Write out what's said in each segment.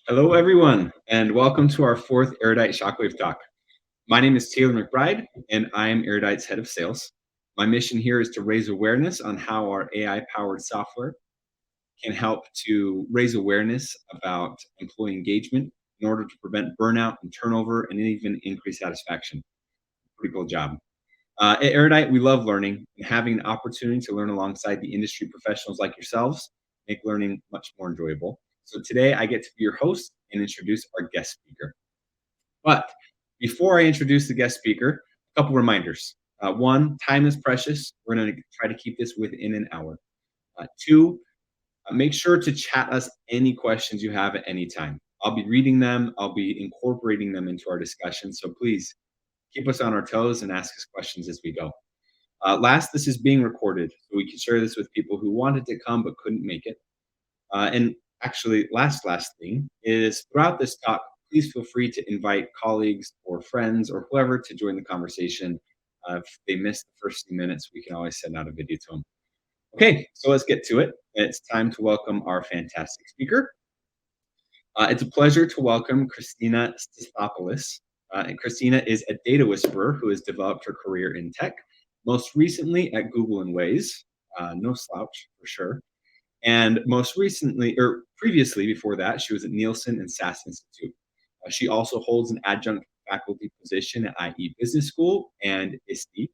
Hello, everyone, and welcome to our fourth Erudite Shockwave Talk. My name is Taylor McBride, and I am Erudite's head of sales. My mission here is to raise awareness on how our AI-powered software can help to raise awareness about employee engagement in order to prevent burnout and turnover and even increase satisfaction. Pretty cool job. At Erudite, we love learning, and having an opportunity to learn alongside the industry professionals like yourselves make learning much more enjoyable. So today I get to be your host and introduce our guest speaker. But before I introduce the guest speaker, a couple reminders. One, time is precious. We're going to try to keep this within an hour. Two, make sure to chat us any questions you have at any time. I'll be reading them. I'll be incorporating them into our discussion. So please keep us on our toes and ask us questions as we go. Last, this is being recorded, so we can share this with people who wanted to come but couldn't make it. And actually, last thing is throughout this talk, please feel free to invite colleagues or friends or whoever to join the conversation. If they missed the first few minutes, we can always send out a video to them. Okay, so let's get to it. It's time to welcome our fantastic speaker. It's a pleasure to welcome Christina Stathopoulos. And Christina is a data whisperer who has developed her career in tech, most recently at Google and Waze. No slouch for sure. And most recently, or previously before that, she was at Nielsen and SAS Institute. She also holds an adjunct faculty position at IE Business School and ISTE.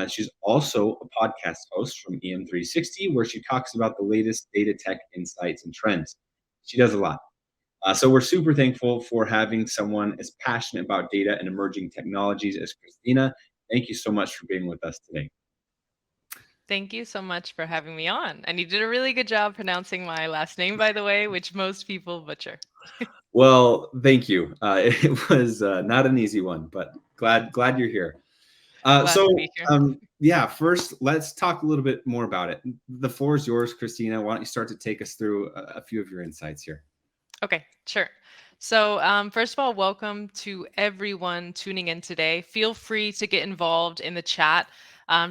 She's also a podcast host from EM360, where she talks about the latest data tech insights and trends. She does a lot. So we're super thankful for having someone as passionate about data and emerging technologies as Christina. Thank you so much for being with us today. Thank you so much for having me on. And you did a really good job pronouncing my last name, by the way, which most people butcher. Well, thank you. It was not an easy one, but glad you're here. Glad to be here. Yeah, first let's talk a little bit more about it. The floor is yours, Christina. Why don't you start to take us through a few of your insights here? Okay, sure. So, first of all, welcome to everyone tuning in today. Feel free to get involved in the chat,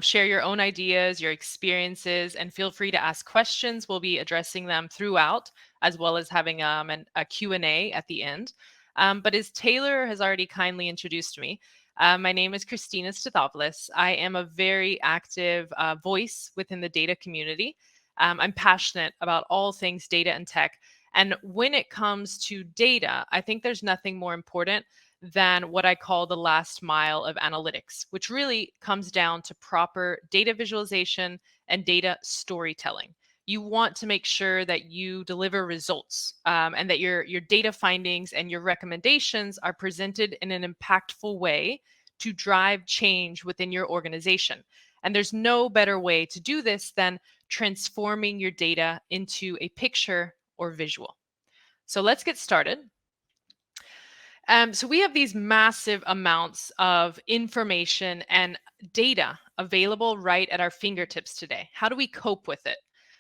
share your own ideas, your experiences, and feel free to ask questions. We'll be addressing them throughout, as well as having a Q&A at the end. But as Taylor has already kindly introduced me, my name is Christina Stathopoulos. I am a very active voice within the data community. I'm passionate about all things data and tech. And when it comes to data, I think there's nothing more important than what I call the last mile of analytics, which really comes down to proper data visualization and data storytelling. You want to make sure that you deliver results and that your data findings and your recommendations are presented in an impactful way to drive change within your organization. And there's no better way to do this than transforming your data into a picture or visual. So let's get started. So we have these massive amounts of information and data available right at our fingertips today. How do we cope with it?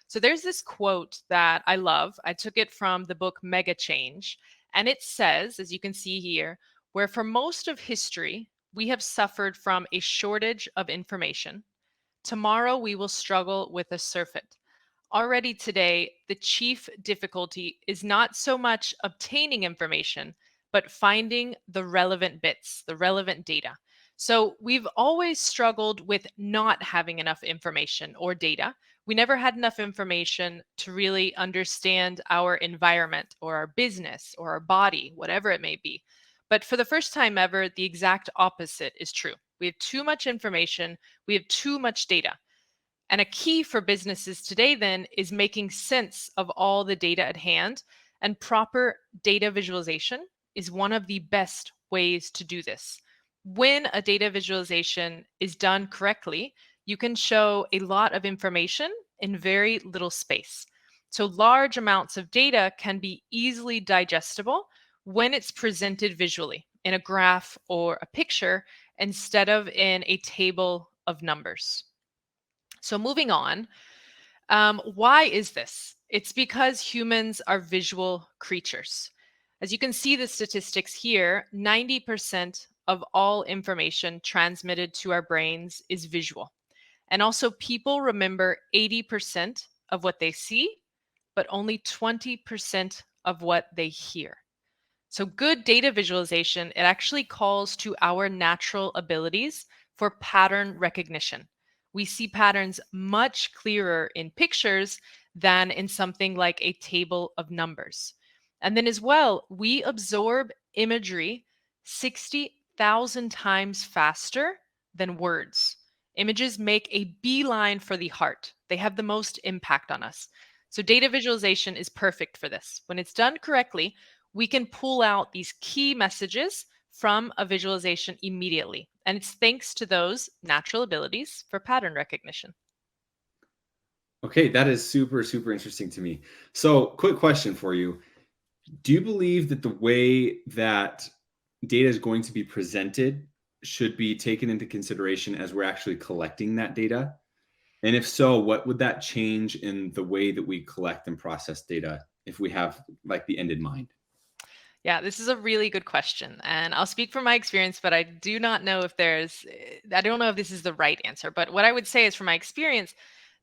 So there's this quote that I love. I took it from the book Mega Change. And it says, as you can see here, where for most of history, we have suffered from a shortage of information. Tomorrow we will struggle with a surfeit. Already today, the chief difficulty is not so much obtaining information, but finding the relevant bits, the relevant data. So we've always struggled with not having enough information or data. We never had enough information to really understand our environment or our business or our body, whatever it may be. But for the first time ever, the exact opposite is true. We have too much information, we have too much data. And a key for businesses today, then, is making sense of all the data at hand. And proper data visualization is one of the best ways to do this. When a data visualization is done correctly, you can show a lot of information in very little space. So, large amounts of data can be easily digestible when it's presented visually in a graph or a picture instead of in a table of numbers. So moving on, why is this? It's because humans are visual creatures. As you can see the statistics here, 90% of all information transmitted to our brains is visual. And also people remember 80% of what they see, but only 20% of what they hear. So good data visualization, it actually calls to our natural abilities for pattern recognition. We see patterns much clearer in pictures than in something like a table of numbers. And then as well, we absorb imagery 60,000 times faster than words. Images make a beeline for the heart. They have the most impact on us. So data visualization is perfect for this. When it's done correctly, we can pull out these key messages from a visualization immediately. And it's thanks to those natural abilities for pattern recognition. Okay, that is super, super interesting to me. So, quick question for you. Do you believe that the way that data is going to be presented should be taken into consideration as we're actually collecting that data? And if so, what would that change in the way that we collect and process data if we have like the end in mind? Yeah, this is a really good question. And I'll speak from my experience, but I do not know if I don't know if this is the right answer. But what I would say is from my experience,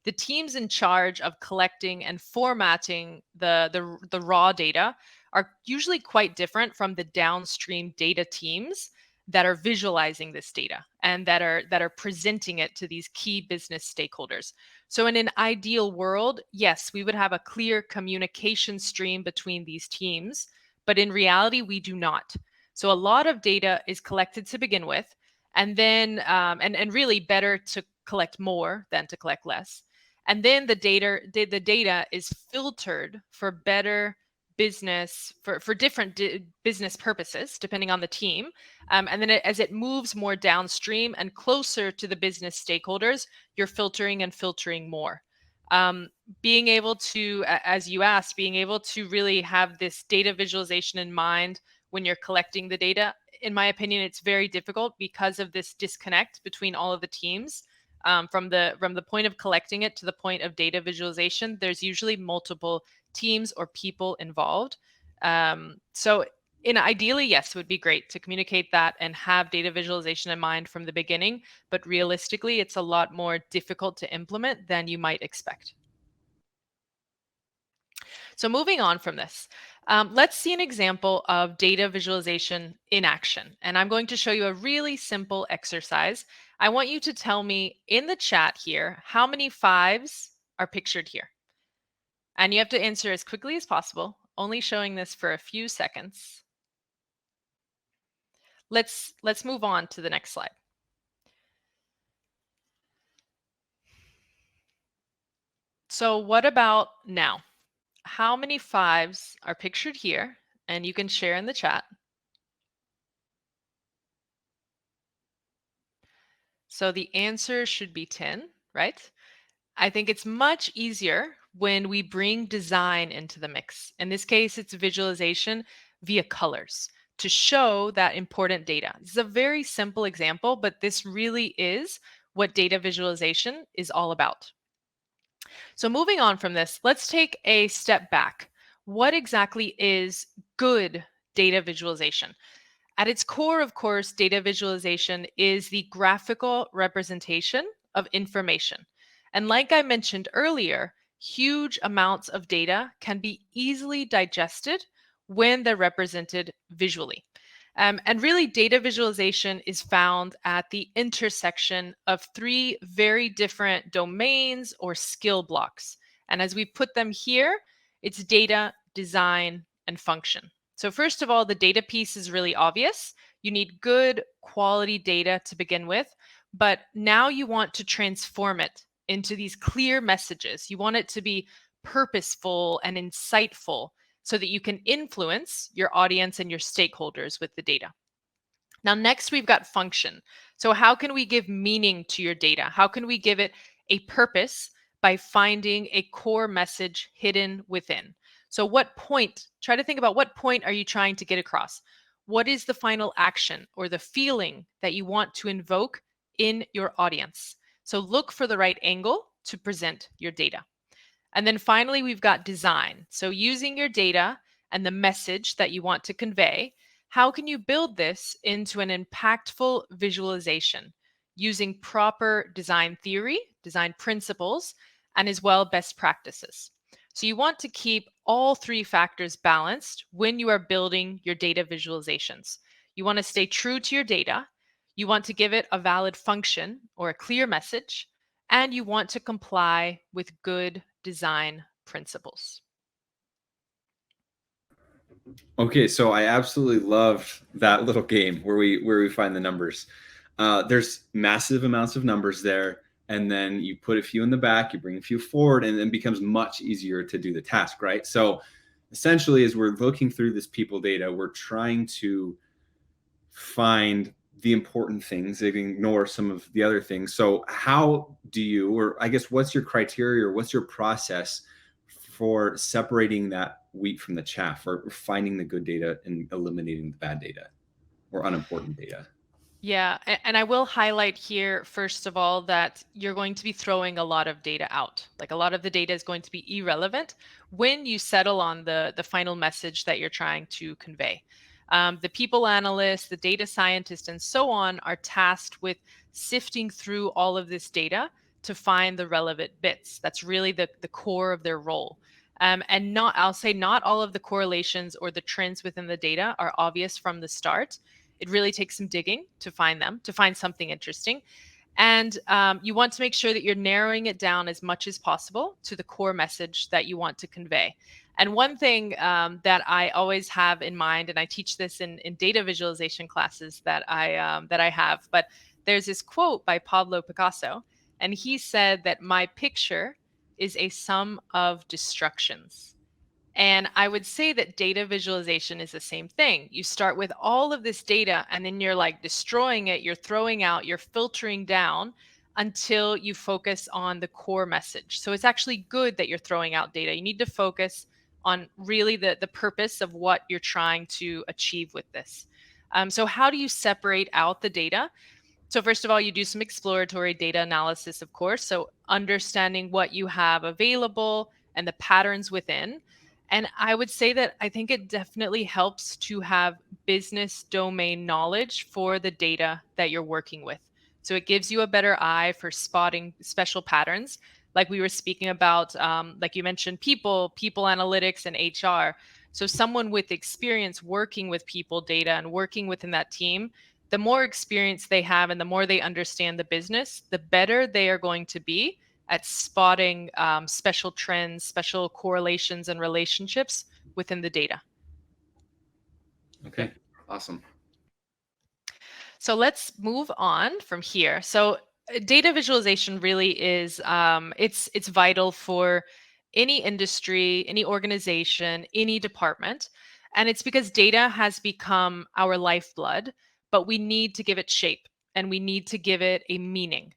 the teams in charge of collecting and formatting the raw data are usually quite different from the downstream data teams that are visualizing this data and that are presenting it to these key business stakeholders. So in an ideal world, yes, we would have a clear communication stream between these teams, but in reality we do not. So a lot of data is collected to begin with, and then and really better to collect more than to collect less, and then the data is filtered for better business for different business purposes depending on the team, and then as it moves more downstream and closer to the business stakeholders, you're filtering and filtering more. um, Being able to, as you asked, being able to really have this data visualization in mind when you're collecting the data, in my opinion, it's very difficult because of this disconnect between all of the teams. From the point of collecting it to the point of data visualization, there's usually multiple teams or people involved. So in ideally, yes, it would be great to communicate that and have data visualization in mind from the beginning, but realistically it's a lot more difficult to implement than you might expect. So moving on from this, let's see an example of data visualization in action. And I'm going to show you a really simple exercise. I want you to tell me in the chat here how many fives are pictured here. And you have to answer as quickly as possible, only showing this for a few seconds. Let's move on to the next slide. So what about now? How many fives are pictured here? And you can share in the chat. So the answer should be 10, right? I think it's much easier when we bring design into the mix. In this case, it's visualization via colors to show that important data. This is a very simple example, but this really is what data visualization is all about. So moving on from this, let's take a step back. What exactly is good data visualization? At its core, of course, data visualization is the graphical representation of information. And like I mentioned earlier, huge amounts of data can be easily digested when they're represented visually. And really, data visualization is found at the intersection of three very different domains or skill blocks. And as we put them here, it's data, design, and function. So first of all, the data piece is really obvious. You need good quality data to begin with, but now you want to transform it into these clear messages. You want it to be purposeful and insightful so that you can influence your audience and your stakeholders with the data. Now, next we've got function. So how can we give meaning to your data? How can we give it a purpose by finding a core message hidden within? So try to think about what point are you trying to get across? What is the final action or the feeling that you want to invoke in your audience? So look for the right angle to present your data. And then finally, we've got design. So using your data and the message that you want to convey, how can you build this into an impactful visualization using proper design theory, design principles, and as well best practices? So you want to keep all three factors balanced when you are building your data visualizations. You want to stay true to your data, you want to give it a valid function or a clear message, and you want to comply with good design principles. Okay, so I absolutely loved that little game where we find the numbers. There's massive amounts of numbers there, and then you put a few in the back, you bring a few forward, and it becomes much easier to do the task, right? So essentially, as we're looking through this people data, we're trying to find the important things and ignore some of the other things. So how do you, or I guess what's your criteria or what's your process for separating that wheat from the chaff, or finding the good data and eliminating the bad data or unimportant data? Yeah, and I will highlight here, first of all, that you're going to be throwing a lot of data out. Like a lot of the data is going to be irrelevant when you settle on the final message that you're trying to convey. The people analysts, the data scientists, and so on are tasked with sifting through all of this data to find the relevant bits. That's really the core of their role. And not, I'll say, not all of the correlations or the trends within the data are obvious from the start. It really takes some digging to find them, to find something interesting. And you want to make sure that you're narrowing it down as much as possible to the core message that you want to convey. And one thing that I always have in mind, and I teach this in data visualization classes that I have, but there's this quote by Pablo Picasso, and he said that my picture is a sum of destructions. And I would say that data visualization is the same thing. You start with all of this data and then you're like destroying it, you're throwing out, you're filtering down until you focus on the core message. So it's actually good that you're throwing out data. You need to focus on really the purpose of what you're trying to achieve with this. So, how do you separate out the data? So, first of all, you do some exploratory data analysis, of course. So, understanding what you have available and the patterns within. And I would say that I think it definitely helps to have business domain knowledge for the data that you're working with. So, it gives you a better eye for spotting special patterns. Like we were speaking about, like you mentioned, people analytics, and HR. So, someone with experience working with people data and working within that team, the more experience they have and the more they understand the business, the better they are going to be at spotting special trends, special correlations, and relationships within the data. Okay, awesome. So let's move on from here. So data visualization really is it's vital for any industry, any organization, any department, and it's because data has become our lifeblood, but we need to give it shape and we need to give it a meaning.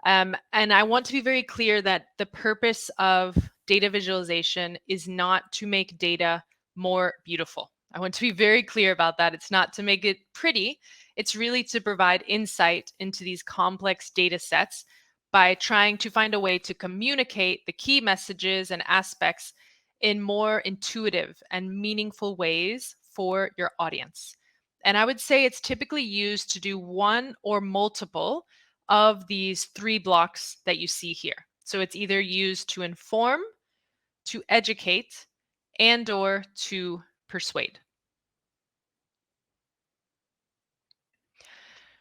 And I want to be very clear that the purpose of data visualization is not to make data more beautiful. I want to be very clear about that. It's not to make it pretty. It's really to provide insight into these complex data sets by trying to find a way to communicate the key messages and aspects in more intuitive and meaningful ways for your audience. And I would say it's typically used to do one or multiple of these three blocks that you see here. So it's either used to inform, to educate, and or to persuade.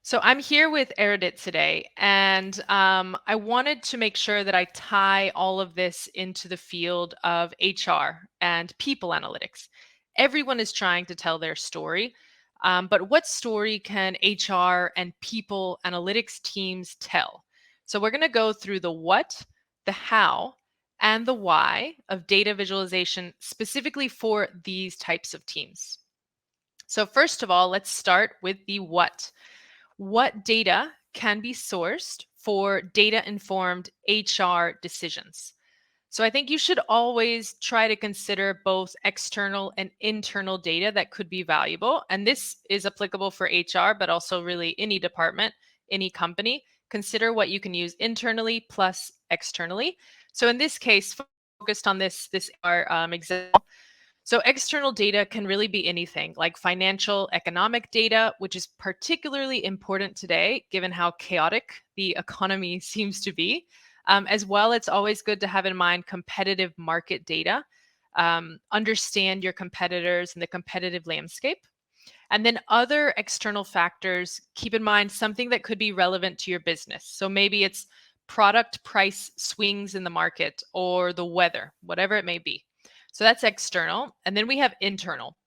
So I'm here with Erudit today, and I wanted to make sure that I tie all of this into the field of HR and people analytics. Everyone is trying to tell their story, but what story can HR and people analytics teams tell? So we're going to go through the what, the how, and the why of data visualization specifically for these types of teams. So first of all, let's start with the what. What data can be sourced for data informed HR decisions? So I think you should always try to consider both external and internal data that could be valuable. And this is applicable for HR, but also really any department, any company. Consider what you can use internally plus externally. So in this case, focused on this example. So external data can really be anything like financial, economic data, which is particularly important today, given how chaotic the economy seems to be. As well, it's always good to have in mind competitive market data, understand your competitors and the competitive landscape. And then other external factors, keep in mind something that could be relevant to your business. So maybe it's product price swings in the market or the weather, whatever it may be. So that's external. And then we have internal.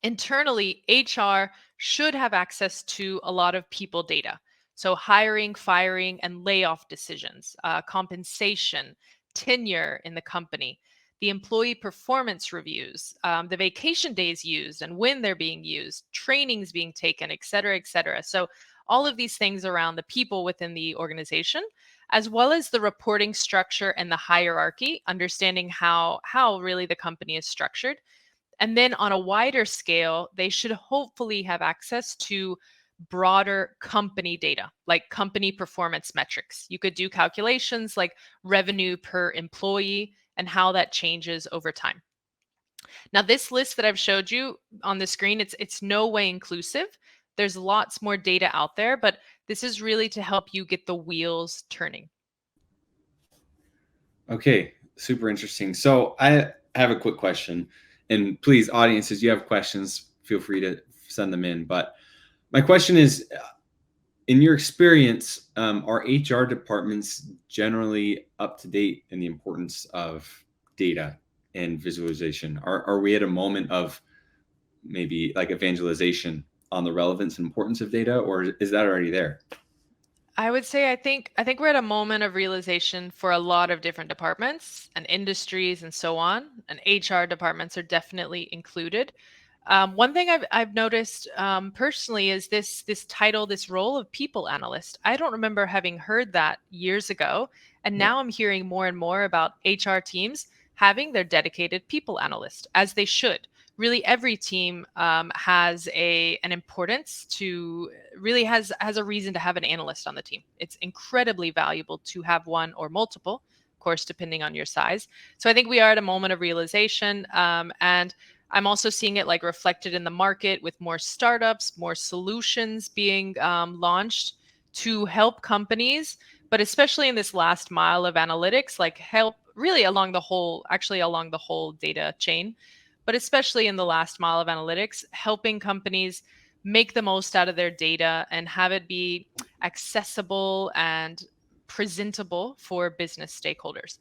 Internally, HR should have access to a lot of people data. So, hiring, firing, and layoff decisions, compensation, tenure in the company, the employee performance reviews, the vacation days used and when they're being used, trainings being taken, et cetera, et cetera. So, all of these things around the people within the organization, as well as the reporting structure and the hierarchy, understanding how really the company is structured. And then on a wider scale, they should hopefully have access to broader company data, like company performance metrics. You could do calculations like revenue per employee and how that changes over time. Now, this list that I've showed you on the screen, it's no way inclusive. There's lots more data out there, but this is really to help you get the wheels turning. Okay, super interesting. So I have a quick question, and please, audiences, you have questions, feel free to send them in. But my question is, in your experience, are HR departments generally up to date in the importance of data and visualization? Are we at a moment of maybe like evangelization on the relevance and importance of data, or is that already there? I would say I think we're at a moment of realization for a lot of different departments and industries and so on, and HR departments are definitely included. One thing I've noticed personally is this title, this role of people analyst. I don't remember having heard that years ago, and Yeah. now I'm hearing more and more about HR teams having their dedicated people analyst, as they should. Really, every team has an importance to really has a reason to have an analyst on the team. It's incredibly valuable to have one or multiple, of course, depending on your size. So I think we are at a moment of realization, and I'm also seeing it like reflected in the market with more startups, more solutions being launched to help companies, but especially in this last mile of analytics, like help really along the whole data chain, but especially in the last mile of analytics, helping companies make the most out of their data and have it be accessible and presentable for business stakeholders.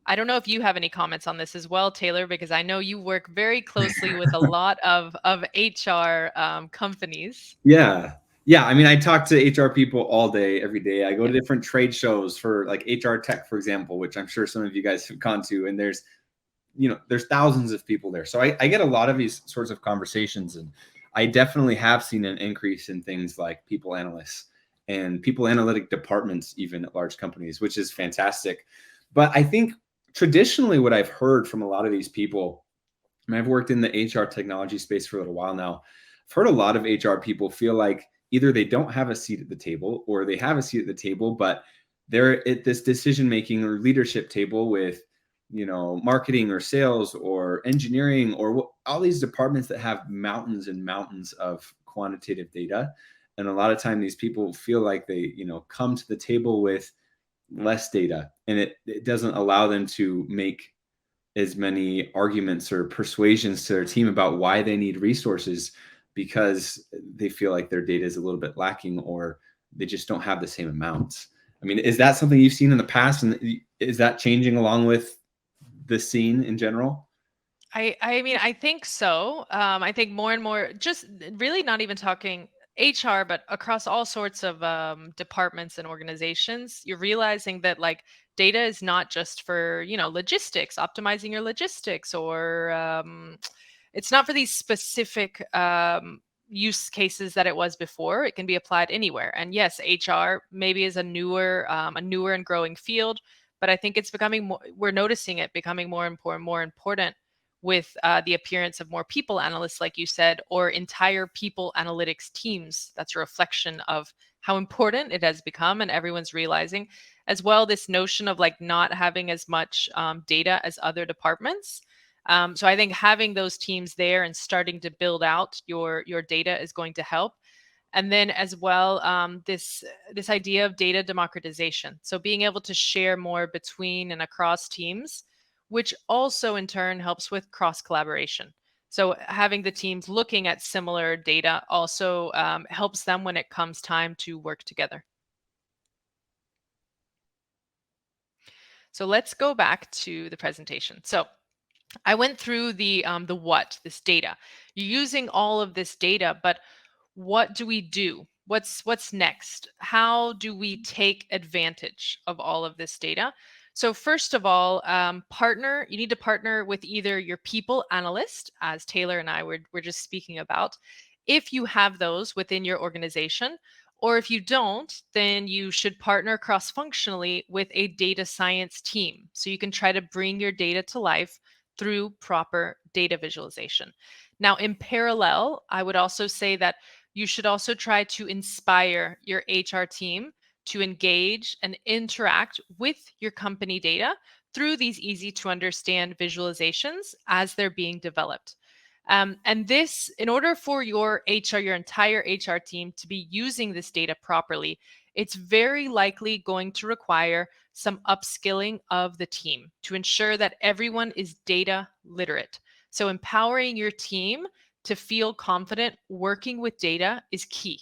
I don't know if you have any comments on this as well, Taylor, because I know you work very closely with a lot of HR companies. Yeah. Yeah. I mean, I talk to HR people all day, every day. I go to Yep. different trade shows for like HR tech, for example, which I'm sure some of you guys have gone to. And there's thousands of people there. So I get a lot of these sorts of conversations. And I definitely have seen an increase in things like people analysts and people analytic departments, even at large companies, which is fantastic. But I think traditionally, what I've heard from a lot of these people, I mean, I've worked in the HR technology space for a little while now. I've heard a lot of HR people feel like either they don't have a seat at the table or they have a seat at the table, but they're at this decision making or leadership table with, marketing or sales or engineering or all these departments that have mountains and mountains of quantitative data. And a lot of time these people feel like they, come to the table with less data, and it doesn't allow them to make as many arguments or persuasions to their team about why they need resources, because they feel like their data is a little bit lacking or they just don't have the same amounts. I mean, is that something you've seen in the past, and is that changing along with the scene in general? I mean, I think so. I think more and more, just really not even talking HR, but across all sorts of departments and organizations, you're realizing that like data is not just for, logistics, optimizing your logistics, or it's not for these specific use cases that it was before. It can be applied anywhere. And yes, HR maybe is a newer and growing field, but I think it's becoming more, we're noticing it becoming more important with the appearance of more people analysts, like you said, or entire people analytics teams. That's a reflection of how important it has become, and everyone's realizing as well this notion of like not having as much data as other departments. So I think having those teams there and starting to build out your data is going to help. And then as well, this idea of data democratization. So being able to share more between and across teams, which also in turn helps with cross collaboration. So having the teams looking at similar data also helps them when it comes time to work together. So let's go back to the presentation. So I went through the what, this data. You're using all of this data, but what do we do? What's next? How do we take advantage of all of this data? So first of all, you need to partner with either your people analyst, as Taylor and I were just speaking about, if you have those within your organization, or if you don't, then you should partner cross-functionally with a data science team. So you can try to bring your data to life through proper data visualization. Now, in parallel, I would also say that you should also try to inspire your HR team to engage and interact with your company data through these easy to understand visualizations as they're being developed. And this, in order for your entire HR team to be using this data properly, it's very likely going to require some upskilling of the team to ensure that everyone is data literate. So empowering your team to feel confident working with data is key.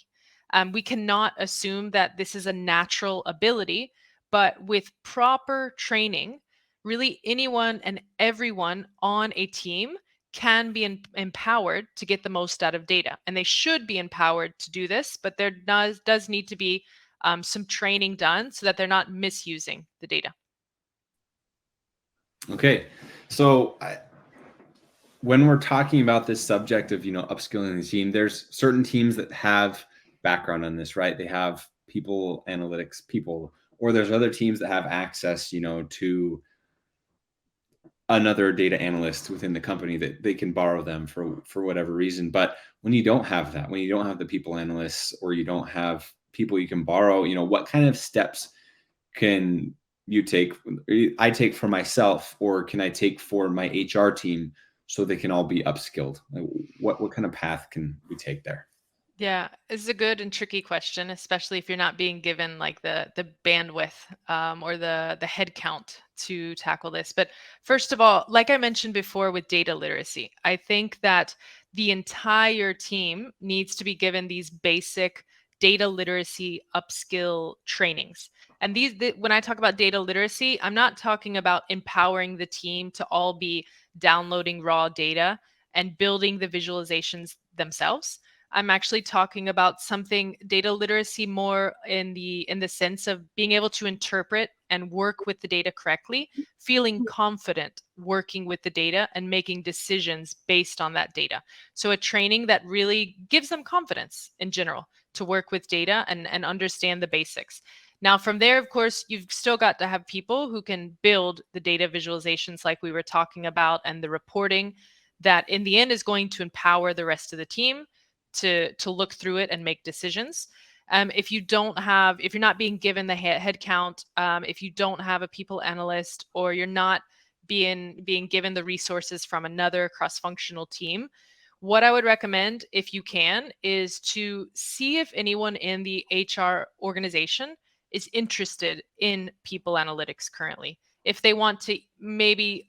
We cannot assume that this is a natural ability, but with proper training, really anyone and everyone on a team can be empowered to get the most out of data. And they should be empowered to do this, but there does need to be some training done so that they're not misusing the data. Okay, so when we're talking about this subject of upskilling the team, there's certain teams that have background on this, right? They have people analytics people, or there's other teams that have access to another data analyst within the company that they can borrow them for whatever reason. But when you don't have that, when you don't have the people analysts, or you don't have people you can borrow, what kind of steps can I take for myself, or can I take for my HR team so they can all be upskilled? Like, what kind of path can we take there? Yeah, it's a good and tricky question, especially if you're not being given like the bandwidth or the head count to tackle this. But first of all, like I mentioned before with data literacy, I think that the entire team needs to be given these basic data literacy upskill trainings. And when I talk about data literacy, I'm not talking about empowering the team to all be downloading raw data and building the visualizations themselves. I'm actually talking about something data literacy more in the sense of being able to interpret and work with the data correctly, feeling confident working with the data and making decisions based on that data. So a training that really gives them confidence in general to work with data and understand the basics. Now, from there, of course, you've still got to have people who can build the data visualizations like we were talking about, and the reporting that in the end is going to empower the rest of the team to look through it and make decisions. If you're not being given the head count, if you don't have a people analyst, or you're not being given the resources from another cross-functional team, what I would recommend, if you can, is to see if anyone in the HR organization is interested in people analytics currently. If they want to maybe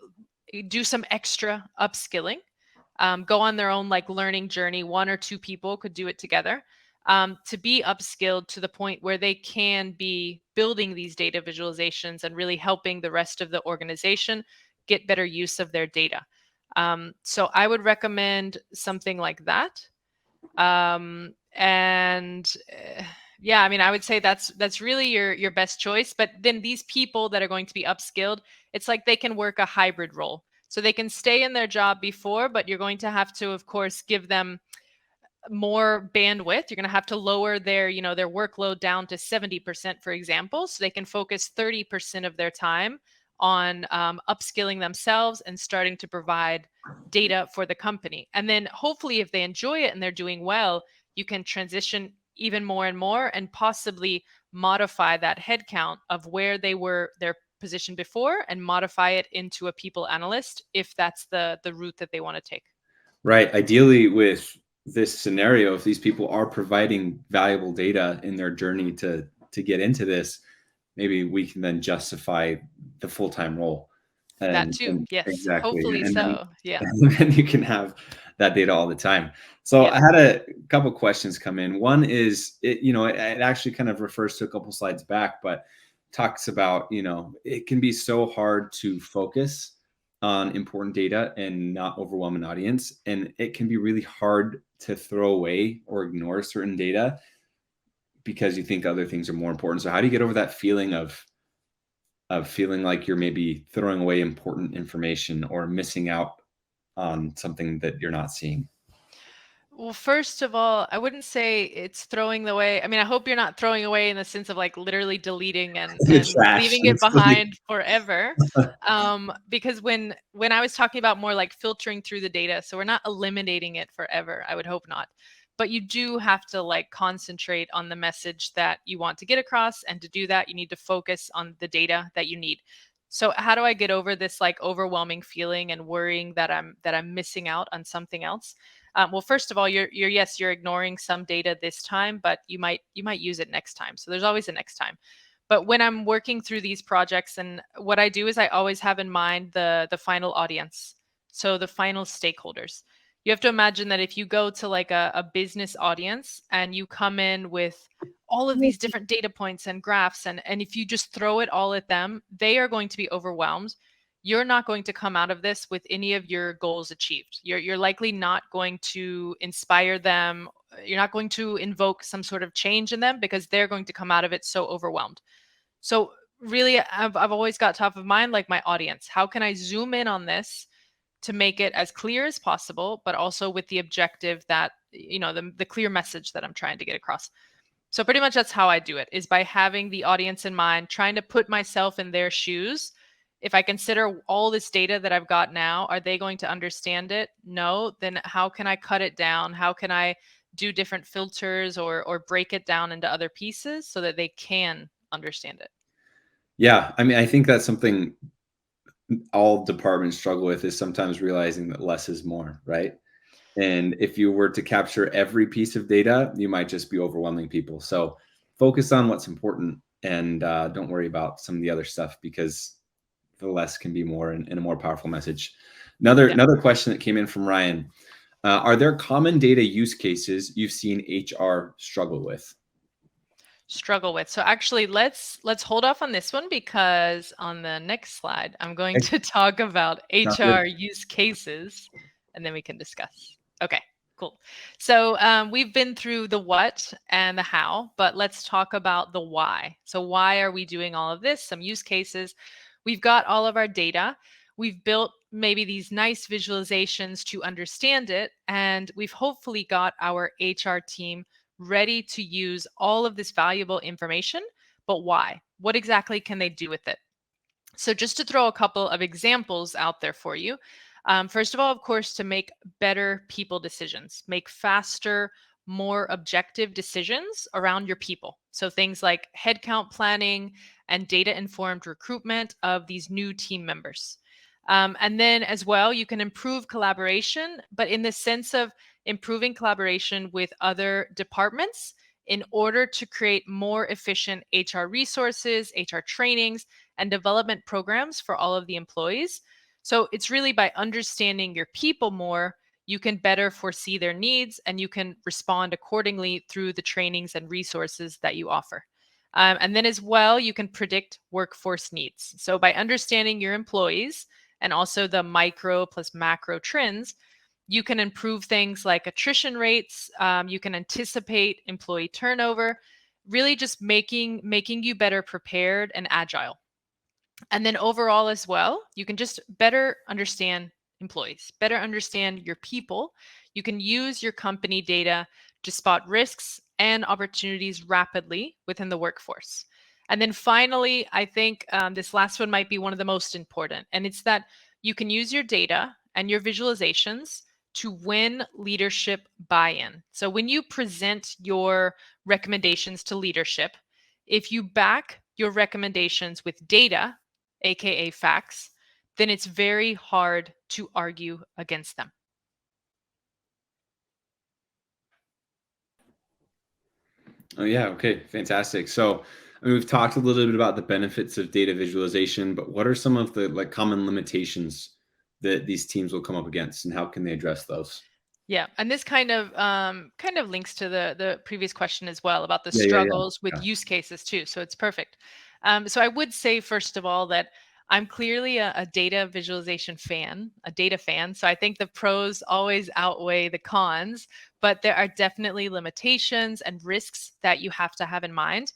do some extra upskilling, go on their own like learning journey. One or two people could do it together to be upskilled to the point where they can be building these data visualizations and really helping the rest of the organization get better use of their data. So I would recommend something like that. Yeah, I mean, I would say that's really your best choice. But then these people that are going to be upskilled, it's like they can work a hybrid role. So they can stay in their job before, but you're going to have to, of course, give them more bandwidth. You're going to have to lower their workload down to 70%, for example, so they can focus 30% of their time on upskilling themselves and starting to provide data for the company. And then hopefully, if they enjoy it and they're doing well, you can transition even more and more and possibly modify that headcount of where they were their position before and modify it into a people analyst if that's the route that they want to take. Right. Ideally, with this scenario, if these people are providing valuable data in their journey to get into this, maybe we can then justify the full-time role. That And too. Yes. exactly. Hopefully And then, so. Yeah. and then you can have that data all the time. So Yeah. I had a couple questions come in. One is, it actually kind of refers to a couple slides back, but talks about, it can be so hard to focus on important data and not overwhelm an audience. And it can be really hard to throw away or ignore certain data because you think other things are more important. So how do you get over that feeling of feeling like you're maybe throwing away important information or missing out on something that you're not seeing? Well, first of all, I wouldn't say it's throwing away. I mean, I hope you're not throwing away in the sense of like literally deleting The and trash. leaving it behind forever. Because when I was talking about more like filtering through the data, so we're not eliminating it forever. I would hope not. But you do have to like concentrate on the message that you want to get across, and to do that, you need to focus on the data that you need. So how do I get over this like overwhelming feeling and worrying that I'm missing out on something else? Well, first of all, you're ignoring some data this time, but you might use it next time. So there's always a next time. But when I'm working through these projects, and what I do is I always have in mind the final audience, so the final stakeholders. You have to imagine that if you go to like a business audience and you come in with all of these different data points and graphs, and if you just throw it all at them, they are going to be overwhelmed. You're not going to come out of this with any of your goals achieved. You're likely not going to inspire them. You're not going to invoke some sort of change in them because they're going to come out of it so overwhelmed. So really, I've always got top of mind like my audience. How can I zoom in on this to make it as clear as possible, but also with the objective that, the clear message that I'm trying to get across. So pretty much that's how I do it, is by having the audience in mind, trying to put myself in their shoes. If I consider all this data that I've got now, are they going to understand it? No. Then how can I cut it down? How can I do different filters or break it down into other pieces so that they can understand it? Yeah, I mean, I think that's something all departments struggle with, is sometimes realizing that less is more, right? And if you were to capture every piece of data, you might just be overwhelming people. So focus on what's important, and don't worry about some of the other stuff, because the less can be more, and a more powerful message. Yeah. Another question that came in from Ryan. Are there common data use cases you've seen HR struggle with? Struggle with. So actually let's hold off on this one, because on the next slide I'm going Okay, to talk about sounds good. HR use cases, and then we can discuss. Okay, cool. So we've been through the what and the how, but let's talk about the why. So why are we doing all of this? Some use cases. We've got all of our data. We've built maybe these nice visualizations to understand it, and we've hopefully got our HR team ready to use all of this valuable information. But why? What exactly can they do with it? So, just to throw a couple of examples out there for you. First of all, of course, to make better people decisions, make faster, more objective decisions around your people. So, things like headcount planning and data informed recruitment of these new team members. And then, as well, you can improve collaboration, but in the sense of improving collaboration with other departments in order to create more efficient HR resources, HR trainings, and development programs for all of the employees. So it's really by understanding your people more, you can better foresee their needs and you can respond accordingly through the trainings and resources that you offer. And then, as well, you can predict workforce needs. So by understanding your employees and also the micro plus macro trends, you can improve things like attrition rates. You can anticipate employee turnover, really just making you better prepared and agile. And then overall as well, you can just better understand employees, better understand your people. You can use your company data to spot risks and opportunities rapidly within the workforce. And then finally, I think this last one might be one of the most important, and it's that you can use your data and your visualizations to win leadership buy in. So when you present your recommendations to leadership, if you back your recommendations with data, aka facts, then it's very hard to argue against them. Oh yeah, okay, fantastic. So, I mean, we've talked a little bit about the benefits of data visualization, but what are some of the like common limitations that these teams will come up against, and how can they address those? Yeah, and this kind of links to the previous question as well about the Yeah, yeah, yeah. struggles with Yeah. use cases too. So it's perfect. So I would say first of all that I'm clearly a data visualization fan, a data fan. So I think the pros always outweigh the cons, but there are definitely limitations and risks that you have to have in mind.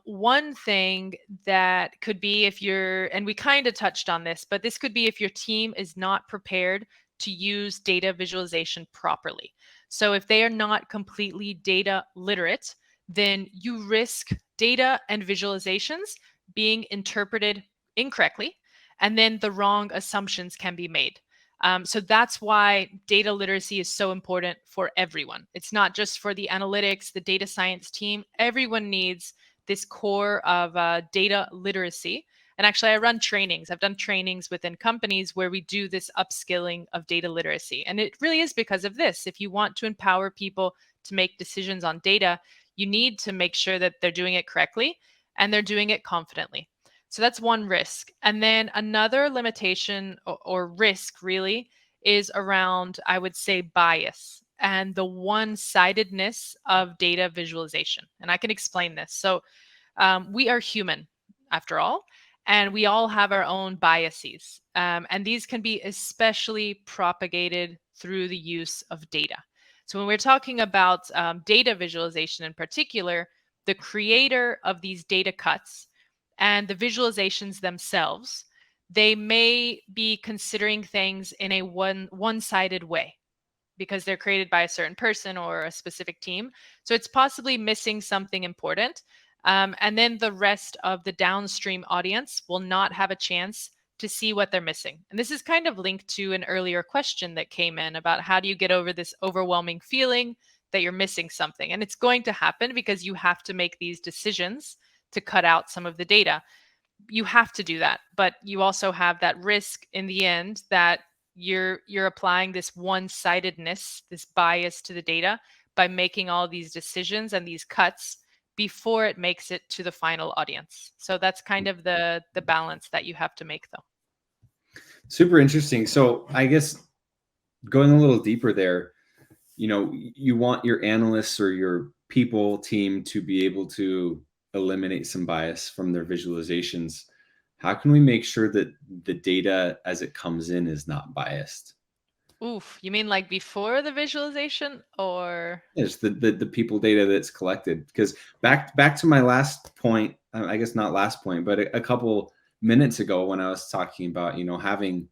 One thing that could be if you're, and we kind of touched on this, but this could be if your team is not prepared to use data visualization properly. So if they are not completely data literate, then you risk data and visualizations being interpreted incorrectly, and then the wrong assumptions can be made. So that's why data literacy is so important for everyone. It's not just for the analytics, the data science team. Everyone needs this core of data literacy. And actually, I run trainings. I've done trainings within companies where we do this upskilling of data literacy. And it really is because of this. If you want to empower people to make decisions on data, you need to make sure that they're doing it correctly and they're doing it confidently. So that's one risk. And then another limitation or risk really is around, I would say, bias and the one sidedness of data visualization. And I can explain this. So we are human after all, and we all have our own biases. And these can be especially propagated through the use of data. So when we're talking about data visualization in particular, the creator of these data cuts and the visualizations themselves, they may be considering things in a one-sided way because they're created by a certain person or a specific team. So it's possibly missing something important. And then the rest of the downstream audience will not have a chance to see what they're missing. And this is kind of linked to an earlier question that came in about how do you get over this overwhelming feeling that you're missing something? And it's going to happen because you have to make these decisions to cut out some of the data. You have to do that, but you also have that risk in the end that you're applying this one-sidedness, this bias to the data by making all these decisions and these cuts before it makes it to the final audience. So that's kind of the balance that you have to make though. Super interesting. So, I guess going a little deeper there, you want your analysts or your people team to be able to eliminate some bias from their visualizations. How can we make sure that the data as it comes in is not biased? Oof, you mean like before the visualization or Yes, the people data that's collected. Because back to my last point, I guess not last point, but a couple minutes ago when I was talking about having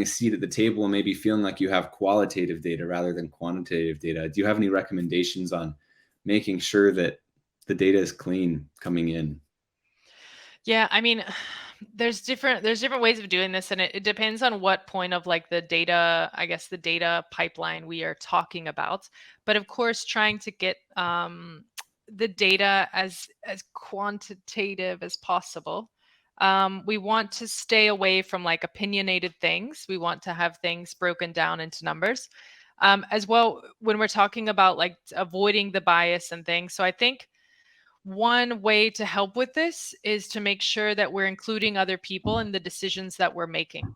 a seat at the table and maybe feeling like you have qualitative data rather than quantitative data. Do you have any recommendations on making sure that the data is clean coming in? Yeah, I mean, there's different ways of doing this, and it depends on what point of like the data, I guess the data pipeline we are talking about. But of course, trying to get the data as quantitative as possible. We want to stay away from like opinionated things. We want to have things broken down into numbers. As well, when we're talking about like avoiding the bias and things. So I think one way to help with this is to make sure that we're including other people in the decisions that we're making.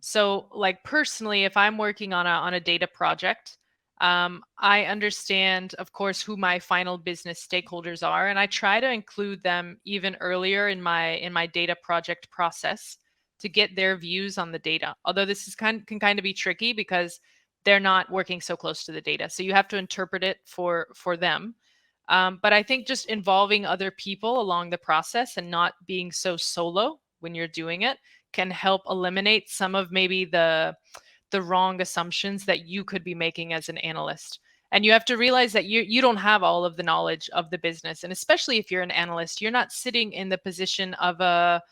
So, like personally, if I'm working on a data project, I understand, of course, who my final business stakeholders are, and I try to include them even earlier in my data project process to get their views on the data. Although this is can kind of be tricky because they're not working so close to the data, so you have to interpret it for them. But I think just involving other people along the process and not being so solo when you're doing it can help eliminate some of maybe the wrong assumptions that you could be making as an analyst. And you have to realize that you don't have all of the knowledge of the business, and especially if you're an analyst, you're not sitting in the position of a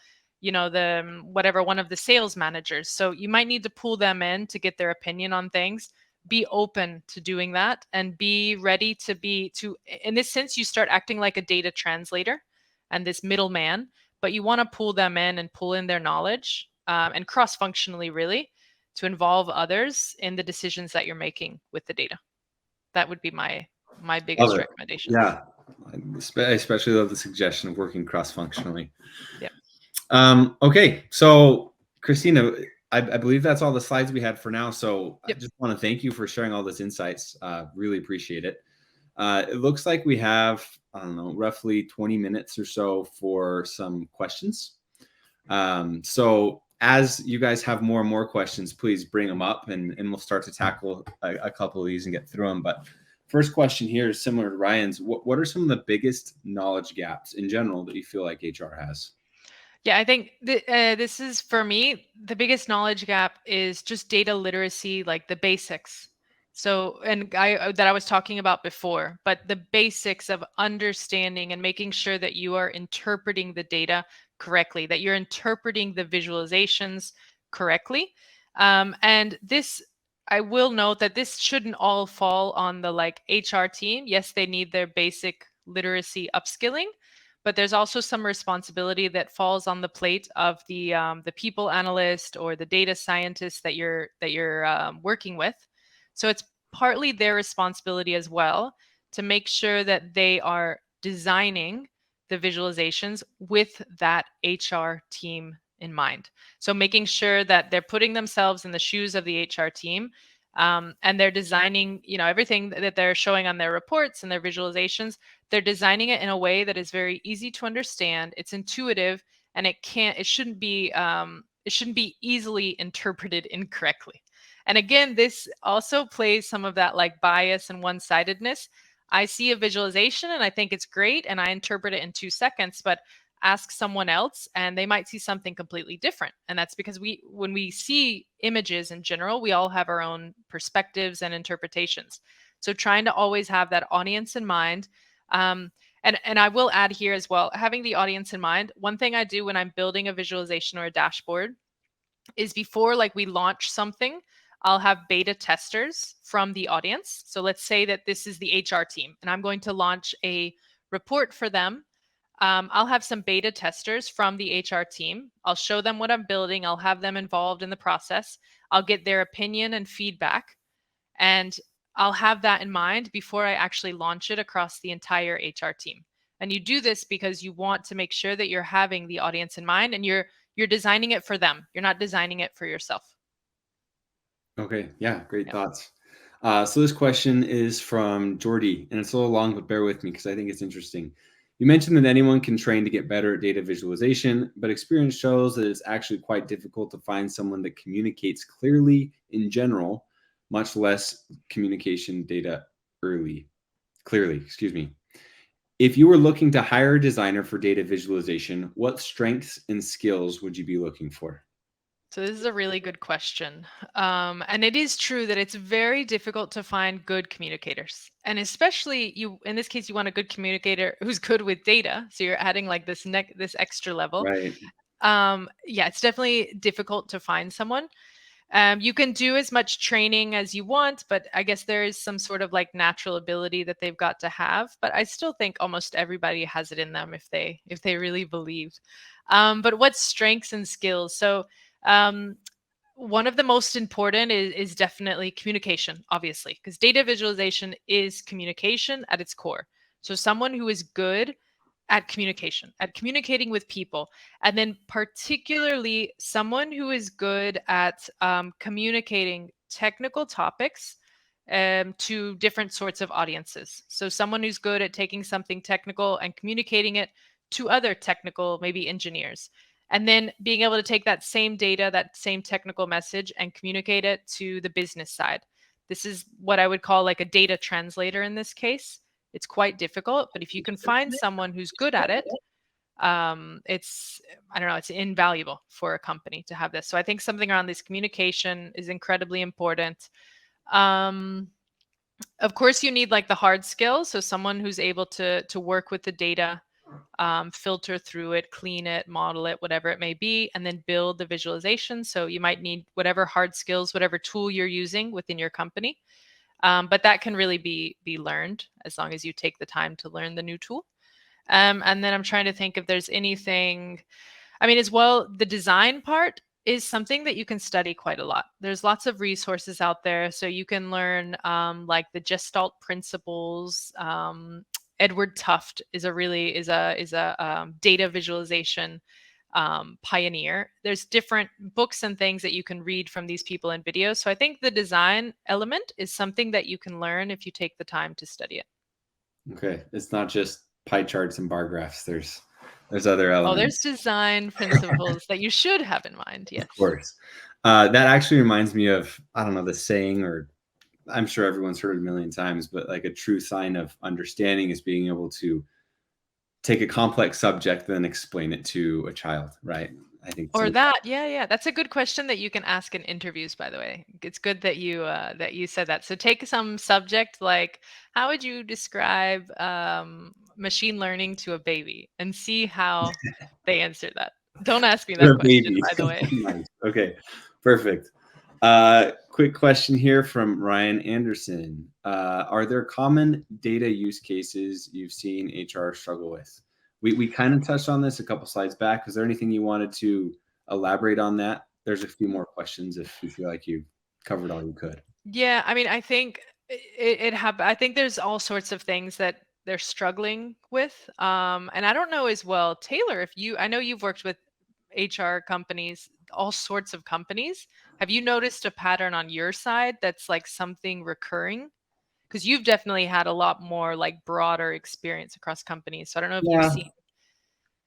the whatever one of the sales managers. So you might need to pull them in to get their opinion on things. Be open to doing that and be ready to in this sense you start acting like a data translator and this middleman, but you want to pull them in and pull in their knowledge and cross functionally really to involve others in the decisions that you're making with the data. That would be my Love biggest it. recommendation. Yeah. I especially love the suggestion of working cross-functionally. Yep. Okay, so Christina, I believe that's all the slides we had for now. So I Yep. just want to thank you for sharing all this insights. Really appreciate it. It looks like we have, I don't know, roughly 20 minutes or so for some questions. So as you guys have more and more questions, please bring them up and we'll start to tackle a couple of these and get through them. But first question here is similar to Ryan's. What are some of the biggest knowledge gaps in general that you feel like HR has? Yeah, I think this is for me, the biggest knowledge gap is just data literacy, like the basics. So, and that I was talking about before, but the basics of understanding and making sure that you are interpreting the data correctly, that you're interpreting the visualizations correctly. And this, I will note that this shouldn't all fall on the like HR team. Yes, they need their basic literacy upskilling, but there's also some responsibility that falls on the plate of the people analyst or the data scientist that you're working with. So it's partly their responsibility as well to make sure that they are designing the visualizations with that HR team in mind. So making sure that they're putting themselves in the shoes of the HR team, and they're designing, everything that they're showing on their reports and their visualizations. They're designing it in a way that is very easy to understand. It's intuitive, and it shouldn't be easily interpreted incorrectly. And again, this also plays some of that like bias and one-sidedness. I see a visualization and I think it's great and I interpret it in 2 seconds, but ask someone else and they might see something completely different. And that's because when we see images in general, we all have our own perspectives and interpretations. So trying to always have that audience in mind. And I will add here as well, having the audience in mind. One thing I do when I'm building a visualization or a dashboard is before like we launch something, I'll have beta testers from the audience. So let's say that this is the HR team and I'm going to launch a report for them. I'll have some beta testers from the HR team. I'll show them what I'm building. I'll have them involved in the process. I'll get their opinion and feedback. And I'll have that in mind before I actually launch it across the entire HR team. And you do this because you want to make sure that you're having the audience in mind and you're designing it for them. You're not designing it for yourself. Okay, yeah, great Yep. thoughts. So this question is from Jordy, and it's a little long, but bear with me because I think it's interesting. You mentioned that anyone can train to get better at data visualization, but experience shows that it's actually quite difficult to find someone that communicates clearly in general, much less communication data clearly, excuse me. If you were looking to hire a designer for data visualization, what strengths and skills would you be looking for? So this is a really good question. And it is true that it's very difficult to find good communicators. And especially you, in this case, you want a good communicator who's good with data. So you're adding like this extra level. Right. Yeah, it's definitely difficult to find someone. You can do as much training as you want, but I guess there is some sort of like natural ability that they've got to have. But I still think almost everybody has it in them if they really believe. But what strengths and skills? So um, one of the most important is definitely communication, obviously, because data visualization is communication at its core. So someone who is good at communication, at communicating with people, and then particularly someone who is good at communicating technical topics to different sorts of audiences. So someone who's good at taking something technical and communicating it to other technical, maybe engineers, and then being able to take that same data, that same technical message, and communicate it to the business side. This is what I would call like a data translator in this case. It's quite difficult, but if you can find someone who's good at it, it's, I don't know, it's invaluable for a company to have this. So I think something around this communication is incredibly important. Um, of course, you need like the hard skills. So someone who's able to work with the data, filter through it, clean it, model it, whatever it may be, and then build the visualization. So you might need whatever hard skills, whatever tool you're using within your company. But that can really be learned as long as you take the time to learn the new tool. And then I'm trying to think if there's anything. I mean, as well, the design part is something that you can study quite a lot. There's lots of resources out there, so you can learn like the Gestalt principles. Edward Tufte is a data visualization pioneer. There's different books and things that you can read from these people in videos. So I think the design element is something that you can learn if you take the time to study it. Okay, it's not just pie charts and bar graphs. There's other elements. There's design principles that you should have in mind. Yes. Of course. That actually reminds me of, I don't know, the saying, or I'm sure everyone's heard it a million times, but like a true sign of understanding is being able to take a complex subject and then explain it to a child, right? I think Or that, yeah. That's a good question that you can ask in interviews, by the way. It's good that you said that. So take some subject like, how would you describe machine learning to a baby, and see how they answer that. Don't ask me that a question, baby. by the way. Nice. Okay, perfect. Quick question here from Ryan Anderson. Are there common data use cases you've seen HR struggle with? We kind of touched on this a couple slides back. Is there anything you wanted to elaborate on that? There's a few more questions if you feel like you covered all you could. Yeah, I mean, I think I think there's all sorts of things that they're struggling with. And I don't know as well, Taylor, if I know you've worked with HR companies, all sorts of companies. Have you noticed a pattern on your side that's like something recurring? Because you've definitely had a lot more like broader experience across companies. So I don't know if you've Yeah. seen.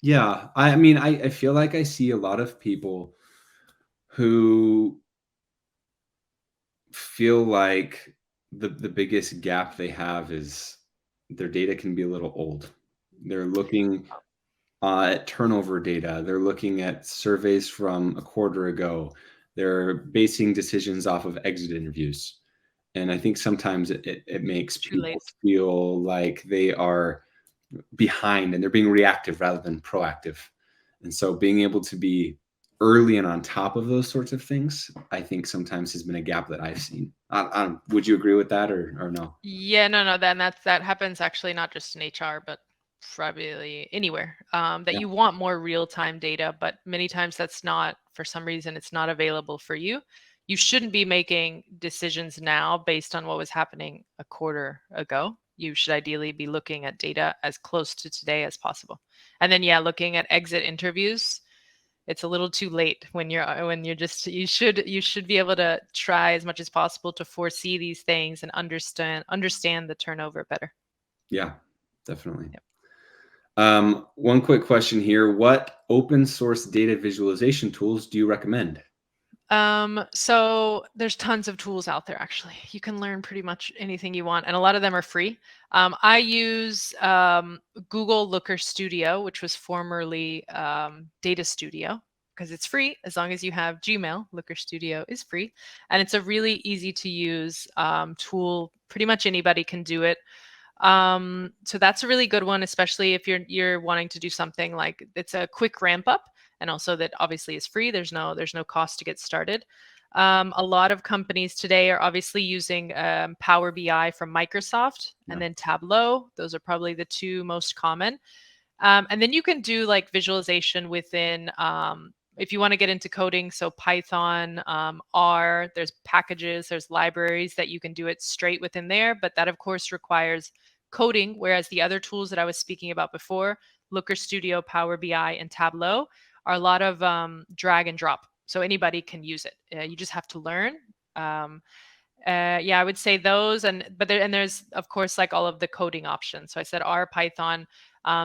Yeah. I mean, I feel like I see a lot of people who feel like the biggest gap they have is their data can be a little old. They're looking at turnover data. They're looking at surveys from a quarter ago. They're basing decisions off of exit interviews. And I think sometimes it makes It's too people late. feel like they are behind and they're being reactive rather than proactive. And so being able to be early and on top of those sorts of things, I think sometimes has been a gap that I've seen. Would you agree with that or no? Yeah, no. Then that happens actually not just in HR, but probably anywhere. That Yeah. you want more real-time data, but many times that's not, for some reason, it's not available for you. You shouldn't be making decisions now based on what was happening a quarter ago. You should ideally be looking at data as close to today as possible. And then, yeah, looking at exit interviews, it's a little too late when you're just you should be able to try as much as possible to foresee these things and understand the turnover better. Yeah, definitely. Yep. One quick question here. What open source data visualization tools do you recommend? So there's tons of tools out there, actually. You can learn pretty much anything you want, and a lot of them are free. I use Google Looker Studio, which was formerly Data Studio, because it's free as long as you have Gmail. Looker Studio is free, and it's a really easy to use tool. Pretty much anybody can do it. So that's a really good one, especially if you're wanting to do something like it's a quick ramp up, and also that obviously is free. There's no cost to get started. A lot of companies today are obviously using Power BI from Microsoft, and Yeah. then Tableau. Those are probably the two most common. And then you can do like visualization within, if you want to get into coding, so Python, R, there's packages, there's libraries that you can do it straight within there. But that, of course, requires coding, whereas the other tools that I was speaking about before, Looker Studio, Power BI, and Tableau, are a lot of drag and drop. So anybody can use it. You just have to learn. Yeah, I would say those, and there's of course like all of the coding options. So I said R, Python.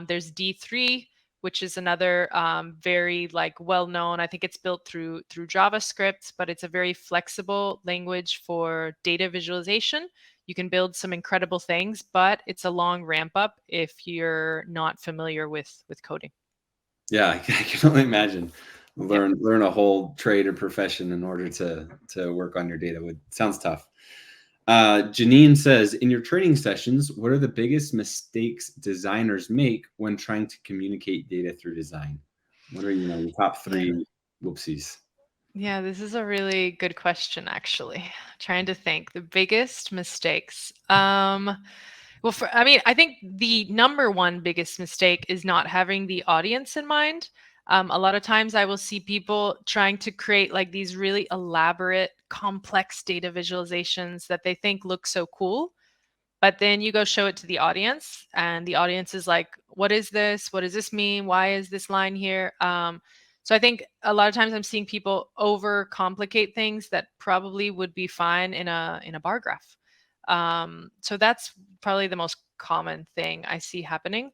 There's D3, which is another very like well known. I think it's built through JavaScript, but it's a very flexible language for data visualization. You can build some incredible things, but it's a long ramp up if you're not familiar with coding. Yeah, I can only imagine. Yeah. Learn a whole trade or profession in order to work on your data. Sounds tough. Janine says, in your training sessions, what are the biggest mistakes designers make when trying to communicate data through design? What are your top Yeah. three whoopsies? Yeah, this is a really good question, actually. Trying to think the biggest mistakes. Well, I mean, I think the number one biggest mistake is not having the audience in mind. A lot of times I will see people trying to create like these really elaborate, complex data visualizations that they think look so cool. but then you go show it to the audience, and the audience is like, what is this? What does this mean? Why is this line here? So I think a lot of times I'm seeing people overcomplicate things that probably would be fine in a bar graph. So that's probably the most common thing I see happening.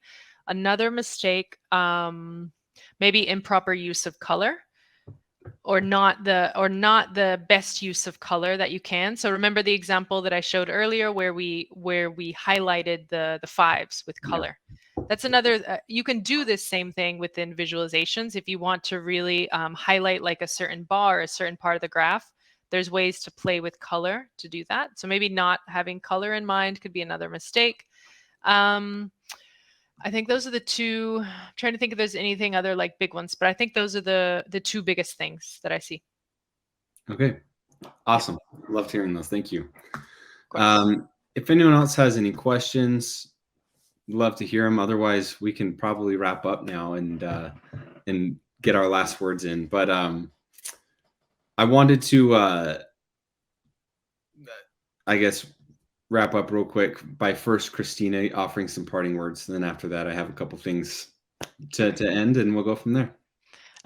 Another mistake, maybe improper use of color, or not the best use of color that you can. So remember the example that I showed earlier where we highlighted the fives with color. That's another, you can do this same thing within visualizations. If you want to really highlight like a certain bar, a certain part of the graph, there's ways to play with color to do that. So maybe not having color in mind could be another mistake. I think those are the two. I'm trying to think if there's anything other like big ones, but I think those are the two biggest things that I see. Okay, awesome. Loved hearing those. Thank you. If anyone else has any questions, love to hear them. Otherwise, we can probably wrap up now and get our last words in. But I wanted to, I guess, wrap up real quick by first Christina offering some parting words. And then after that, I have a couple things to end, and we'll go from there.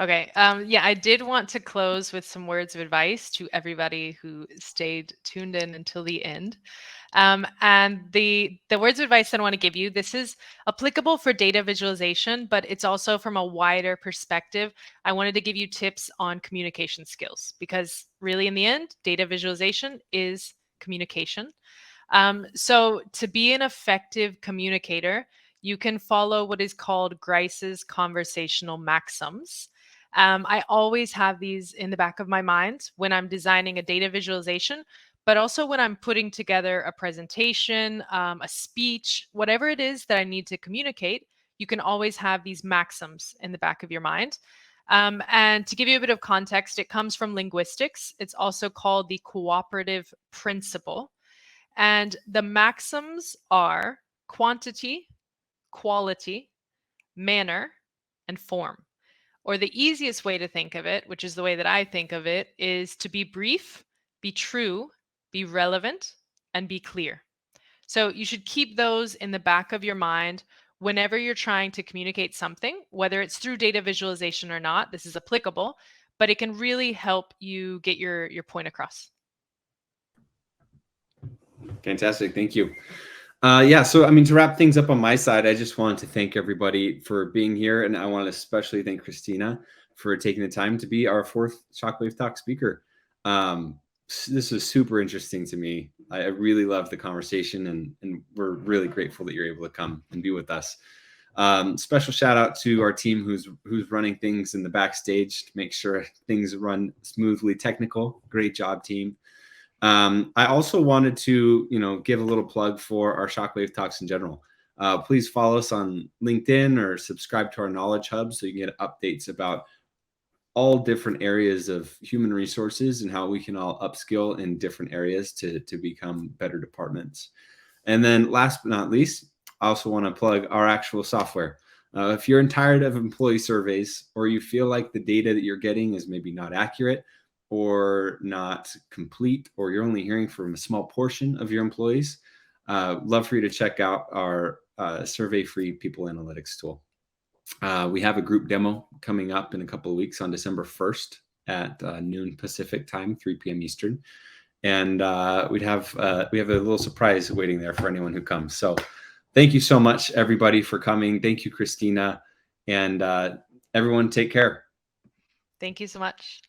Okay. Yeah, I did want to close with some words of advice to everybody who stayed tuned in until the end. And the words of advice that I want to give you, this is applicable for data visualization, but it's also from a wider perspective. I wanted to give you tips on communication skills, because really in the end, data visualization is communication. So to be an effective communicator, you can follow what is called Grice's conversational maxims. I always have these in the back of my mind when I'm designing a data visualization, but also when I'm putting together a presentation, a speech, whatever it is that I need to communicate, you can always have these maxims in the back of your mind. And to give you a bit of context, it comes from linguistics. It's also called the cooperative principle. And the maxims are quantity, quality, manner, and form. Or the easiest way to think of it, which is the way that I think of it, is to be brief, be true, be relevant, and be clear. So you should keep those in the back of your mind whenever you're trying to communicate something, whether it's through data visualization or not. This is applicable, but it can really help you get your point across. Fantastic. Thank you. Yeah, so I mean, to wrap things up on my side, I just wanted to thank everybody for being here, and I want to especially thank Christina for taking the time to be our fourth Shockwave Talk speaker. This was super interesting to me. I really loved the conversation, and we're really grateful that you're able to come and be with us. Special shout out to our team who's running things in the backstage to make sure things run smoothly. Technical, great job, team. I also wanted to, give a little plug for our Shockwave Talks in general. Please follow us on LinkedIn or subscribe to our Knowledge Hub so you can get updates about all different areas of human resources and how we can all upskill in different areas to become better departments. And then last but not least, I also want to plug our actual software. If you're tired of employee surveys, or you feel like the data that you're getting is maybe not accurate or not complete, or you're only hearing from a small portion of your employees, love for you to check out our survey-free people analytics tool. We have a group demo coming up in a couple of weeks on December 1st at noon Pacific time, 3 p.m. Eastern. And we have a little surprise waiting there for anyone who comes. So thank you so much, everybody, for coming. Thank you, Christina. And everyone, take care. Thank you so much.